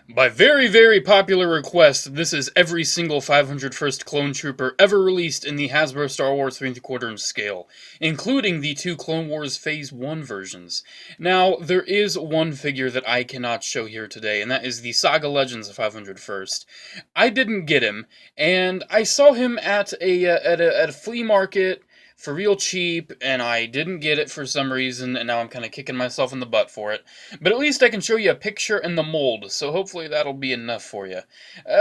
By very, very popular request, this is every single 501st Clone Trooper ever released in the Hasbro Star Wars 3¼ scale, including the two Clone Wars Phase 1 versions. Now, there is one figure that I cannot show here today, and that is the Saga Legends 501st. I didn't get him, and I saw him at a flea market for real cheap, and I didn't get it for some reason, and now I'm kind of kicking myself in the butt for it. But at least I can show you a picture and the mold, so hopefully that'll be enough for you.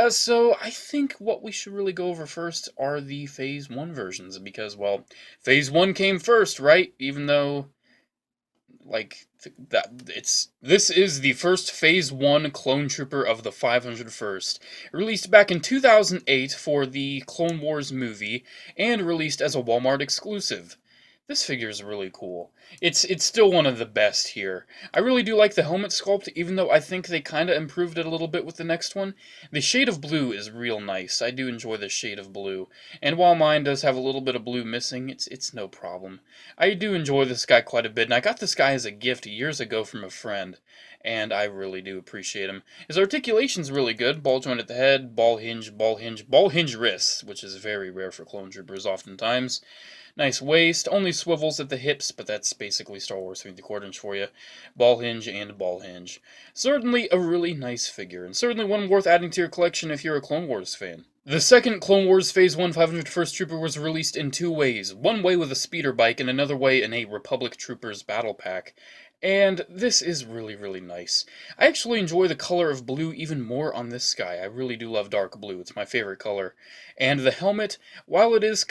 So I think what we should really go over first are the Phase 1 versions, because, well, Phase 1 came first, right? Even though, like, this is the first Phase 1 Clone Trooper of the 501st, released back in 2008 for the Clone Wars movie, and released as a Walmart exclusive. This figure is really cool. It's still one of the best here. I really do like the helmet sculpt, even though I think they kind of improved it a little bit with the next one. The shade of blue is real nice. I do enjoy the shade of blue. And while mine does have a little bit of blue missing, it's no problem. I do enjoy this guy quite a bit, and I got this guy as a gift years ago from a friend, and I really do appreciate him. His articulation's really good. Ball joint at the head, ball hinge, ball hinge, ball hinge wrists, which is very rare for clone troopers oftentimes. Nice waist, only swivels at the hips, but that's basically Star Wars 3¼ for you. Ball hinge and ball hinge. Certainly a really nice figure, and certainly one worth adding to your collection if you're a Clone Wars fan. The second Clone Wars Phase 1 501st Trooper was released in two ways. One way with a speeder bike, and another way in a Republic Troopers battle pack. And this is really, really nice. I actually enjoy the color of blue even more on this guy. I really do love dark blue. It's my favorite color. And the helmet, while it is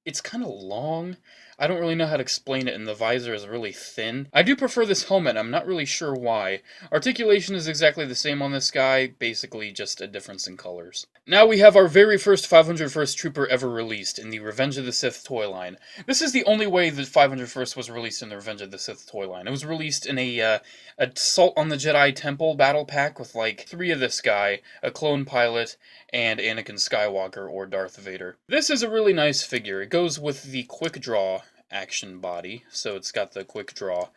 it's kind of long. I don't really know how to explain it, and the visor is really thin. I do prefer this helmet, I'm not really sure why. Articulation is exactly the same on this guy, basically just a difference in colors. Now we have our very first 501st Trooper ever released in the Revenge of the Sith toy line. This is the only way that 501st was released in the Revenge of the Sith toy line. It was released in a Assault on the Jedi Temple battle pack with like 3 of this guy, a clone pilot, and Anakin Skywalker or Darth Vader. This is a really nice figure. It goes with the quick draw action body, so it's got the quick draw.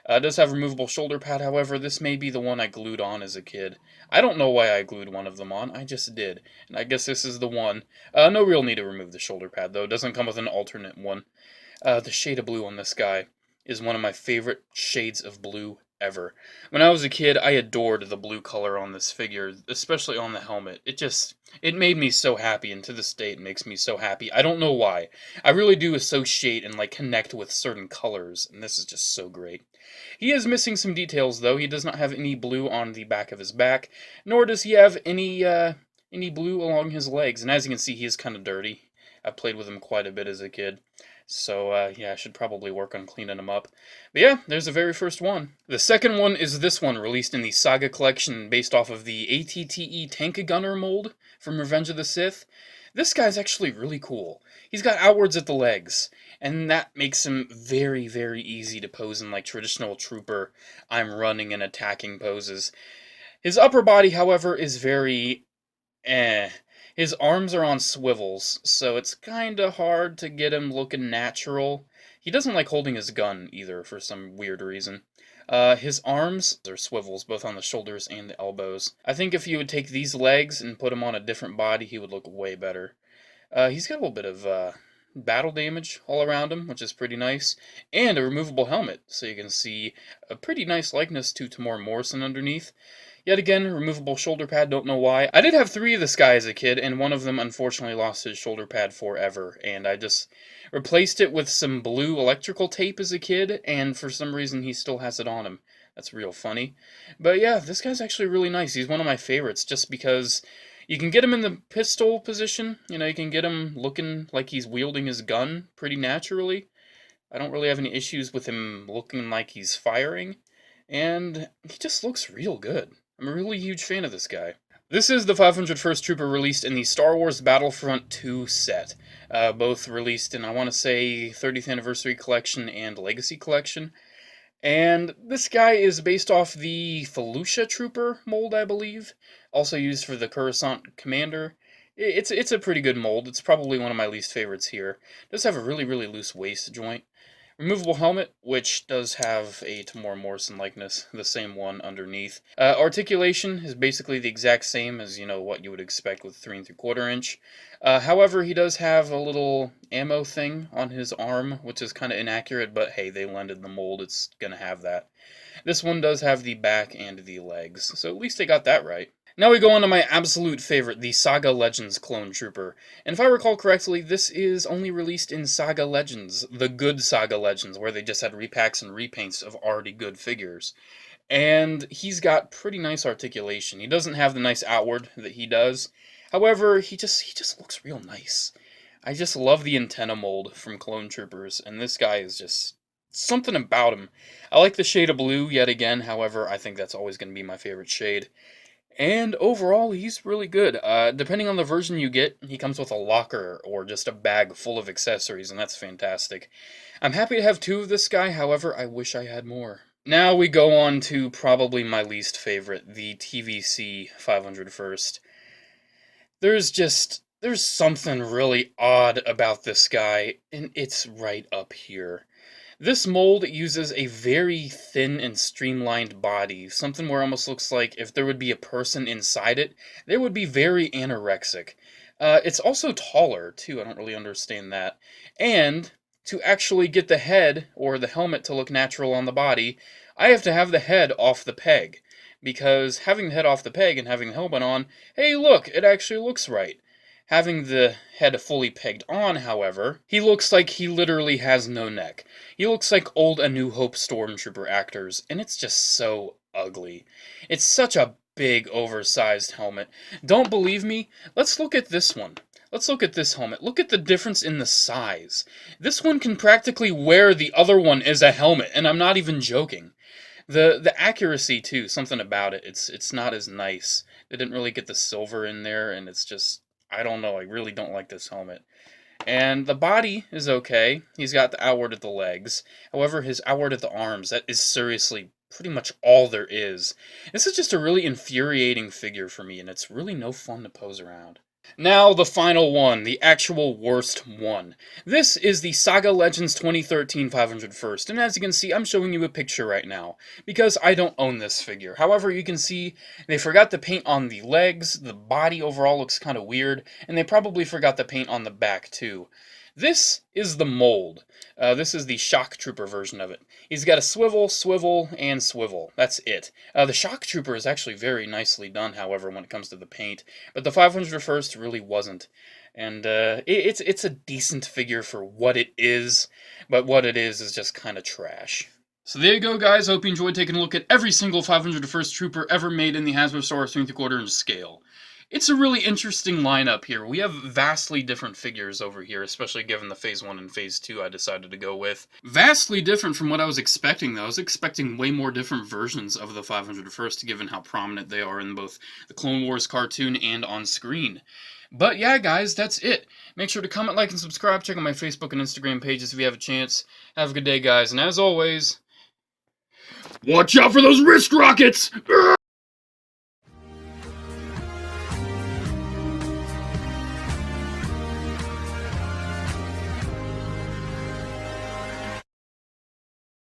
It does have removable shoulder pad, however, this may be the one I glued on as a kid. I don't know why I glued one of them on, I just did. And I guess this is the one. No real need to remove the shoulder pad, though. It doesn't come with an alternate one. The shade of blue on this guy is one of my favorite shades of blue ever. When I was a kid, I adored the blue color on this figure, especially on the helmet. It made me so happy, and to this day it makes me so happy. I don't know why. I really do associate and like connect with certain colors, and this is just so great. He is missing some details though. He does not have any blue on the back of his back, nor does he have any blue along his legs. And as you can see, he is kind of dirty. I played with him quite a bit as a kid. So, yeah, I should probably work on cleaning them up. But yeah, there's the very first one. The second one is this one, released in the Saga Collection, based off of the ATTE Tank Gunner mold from Revenge of the Sith. This guy's actually really cool. He's got outwards at the legs, and that makes him very, very easy to pose in like traditional trooper, I'm running and attacking poses. His upper body, however, is very eh. His arms are on swivels, so it's kinda hard to get him looking natural. He doesn't like holding his gun, either, for some weird reason. His arms are swivels, both on the shoulders and the elbows. I think if you would take these legs and put him on a different body, he would look way better. He's got a little bit of, battle damage all around him, which is pretty nice, and a removable helmet, so you can see a pretty nice likeness to Tamora Morrison underneath. Yet again, removable shoulder pad, don't know why. I did have 3 of this guy as a kid, and one of them unfortunately lost his shoulder pad forever, and I just replaced it with some blue electrical tape as a kid, and for some reason he still has it on him. That's real funny. But yeah, this guy's actually really nice. He's one of my favorites, just because you can get him in the pistol position. You know, you can get him looking like he's wielding his gun pretty naturally. I don't really have any issues with him looking like he's firing, and he just looks real good. I'm a really huge fan of this guy. This is the 501st Trooper released in the Star Wars Battlefront 2 set. Both released in, I want to say, 30th Anniversary Collection and Legacy Collection. And this guy is based off the Felucia Trooper mold, I believe. Also used for the Coruscant Commander. It's a pretty good mold. It's probably one of my least favorites here. It does have a really, really loose waist joint. Removable helmet, which does have a Tamora Morrison likeness, the same one underneath. Articulation is basically the exact same as, what you would expect with 3 3/4 inch. However, he does have a little ammo thing on his arm, which is kind of inaccurate, but hey, they lended the mold, it's gonna have that. This one does have the back and the legs, so at least they got that right. Now we go on to my absolute favorite, the Saga Legends Clone Trooper. And if I recall correctly, this is only released in Saga Legends, the good Saga Legends, where they just had repacks and repaints of already good figures. And he's got pretty nice articulation. He doesn't have the nice outward that he does. However, he just looks real nice. I just love the antenna mold from Clone Troopers, and this guy is just something about him. I like the shade of blue yet again, however, I think that's always going to be my favorite shade. And overall, he's really good. Depending on the version you get, he comes with a locker or just a bag full of accessories, and that's fantastic. I'm happy to have 2 of this guy, however, I wish I had more. Now we go on to probably my least favorite, the TVC 500 First. There's something really odd about this guy, and it's right up here. This mold uses a very thin and streamlined body, something where it almost looks like if there would be a person inside it, they would be very anorexic. It's also taller, too, I don't really understand that. And, to actually get the head, or the helmet to look natural on the body, I have to have the head off the peg. Because having the head off the peg and having the helmet on, hey look, it actually looks right. Having the head fully pegged on, however, he looks like he literally has no neck. He looks like old A New Hope Stormtrooper actors, and it's just so ugly. It's such a big, oversized helmet. Don't believe me? Let's look at this one. Let's look at this helmet. Look at the difference in the size. This one can practically wear the other one as a helmet, and I'm not even joking. The accuracy, too, something about it, it's not as nice. They didn't really get the silver in there, and it's just, I don't know, I really don't like this helmet. And the body is okay. He's got the outward at the legs. However, his outward at the arms, that is seriously pretty much all there is. This is just a really infuriating figure for me, and it's really no fun to pose around. Now, the final one, the actual worst one. This is the Saga Legends 2013 500 First, and as you can see, I'm showing you a picture right now, because I don't own this figure. However, you can see they forgot to paint on the legs, the body overall looks kind of weird, and they probably forgot to paint on the back too. This is the mold. This is the Shock Trooper version of it. He's got a swivel, swivel, and swivel. That's it. The Shock Trooper is actually very nicely done, however, when it comes to the paint. But the 500 First really wasn't. And it's a decent figure for what it is, but what it is just kind of trash. So there you go, guys. I hope you enjoyed taking a look at every single 500 First Trooper ever made in the Hasbro Star Wars 3 3/4 inch scale. It's a really interesting lineup here. We have vastly different figures over here, especially given the Phase 1 and Phase 2 I decided to go with. Vastly different from what I was expecting, though. I was expecting way more different versions of the 500 First, given how prominent they are in both the Clone Wars cartoon and on screen. But yeah, guys, that's it. Make sure to comment, like, and subscribe. Check out my Facebook and Instagram pages if you have a chance. Have a good day, guys, and as always, watch out for those wrist rockets!